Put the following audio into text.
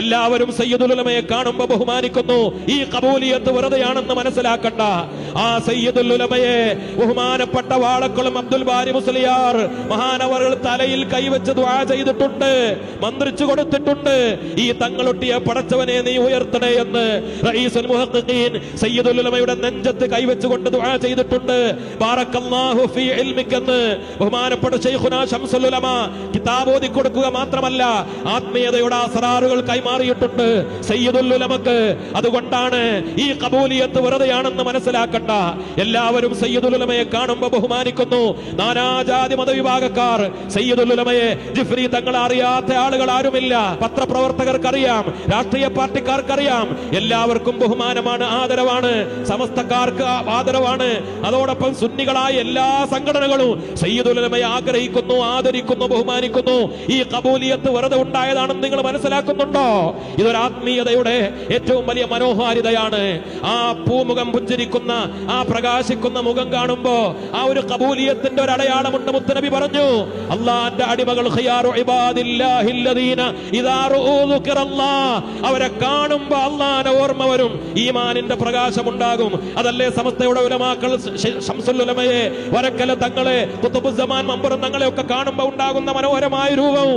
എല്ലാവരും സയ്യിദുൽ ഉലമയെ കാണുമ്പോൾ ബഹുമാനിക്കുന്നു. ഈ ഖബൂലിയത്ത് വെറുതെയാണെന്ന് മനസ്സിലാക്കണ്ട. ആ സയ്യിദുൽ ഉലമയെ ബഹുമാനപ്പെട്ട വാളക്കുളം അബ്ദുൽ ബാരി മുസ്ലിയാർ മഹാനവറുകൾ തലയിൽ കൈവച്ച് ദുആ ചെയ്തിട്ടുണ്ട്, മന്ത്രിച്ചു കൊടുത്തിട്ടുണ്ട്. ഈ തങ്ങളൊട്ടിയ പടച്ചവനെ നീ ഉയർത്തണേ എന്ന് റഈസുൽ മുഹഖ്ഖീൻ സയ്യിദുൽ ഉലമയുടെ നെഞ്ചത്ത് കൈവച്ചുകൊണ്ട് ദുആ ചെയ്തിട്ടുണ്ട്. ബാറക്കല്ലാഹു ഫീ ഇൽമിക് ബഹുമാനപ്പെട്ട ശൈഖുനാ ശംസുൽ ഉലമ കിതാബ് ഓതി കൊടുക്കുക മാത്രമല്ല, ആത്മീയതയുടെ അസ്റാറുകൾ കൈമാറിയിട്ടുണ്ട് സയ്യിദുൽ ഉലമക്ക്. അതുകൊണ്ടാണ് ഈ ഖബൂലിയത്ത് വെറുതെയാണെന്ന് മനസ്സിലാക്കണ്ട. എല്ലാവരും സയ്യിദുൽ ഉലമയെ കാണുമ്പോൾ ബഹുമാനിക്കുന്നു. നാനാജാതി മതവിഭാഗക്കാർ സയ്യിദുൽ ഉലമയെ ജിഫ്രി തങ്ങളെ അറിയാത്ത ആളുകൾ ആരുമില്ല. പത്രപ്രവർത്തകർക്കറിയാം, രാഷ്ട്രീയ പാർട്ടിക്കാർക്കറിയാം. എല്ലാവർക്കും ബഹുമാനമാണ്, ആദരവാണ്. സമസ്തക്കാർക്ക് ആദരവാണ്. അതോടൊപ്പം സുന്നികളായ എല്ലാ സംഘടനകളും സയ്യിദുൽ ഉലമയെ ആഗ്രഹിക്കുന്നു, ആദരിക്കുന്നു, ബഹുമാനിക്കുന്നു. ഈ ഖബൂലിയത്ത് വെറുതെ ഉണ്ടായതാണെന്ന് നിങ്ങൾ മനസ്സിലാക്കുന്നുണ്ടോ? ഇതൊരു ആത്മീയതയുടെ ഏറ്റവും വലിയ മനോഹാരിതയാണ്. ആ പൂമുഖം പുഞ്ചിരിക്കുന്ന, ആ പ്രകാശിക്കുന്ന മുഖം കാണുമ്പോ ആ ഒരു ഖബൂലിയത്തിന്റെ ഒരു അടയാളമുണ്ട്. മുത്തനബി പറഞ്ഞു, അല്ലാഹുവിന്റെ അടിമകൾ ഖിയാറു ഇബാദില്ലാഹില്ലദീന ഇദാ റഊ ദുക്റല്ലാഹ്, അവരെ കാണുമ്പോ അല്ലാഹുവിനെ ഓർമ്മ വരും, ഈമാനിന്റെ പ്രകാശമുണ്ടാകും. അതല്ലേ സമസ്തയുടെ ഉലമാക്കൾ ശംസുൽ ഉലമയെ, വരക്കല തങ്ങളെ, ഖുതുബുസ്സമാൻ മമ്പറും തങ്ങളെ ഒക്കെ കാണുമ്പോൾ ഉണ്ടാകുന്ന മനോഹരമായ രൂപം.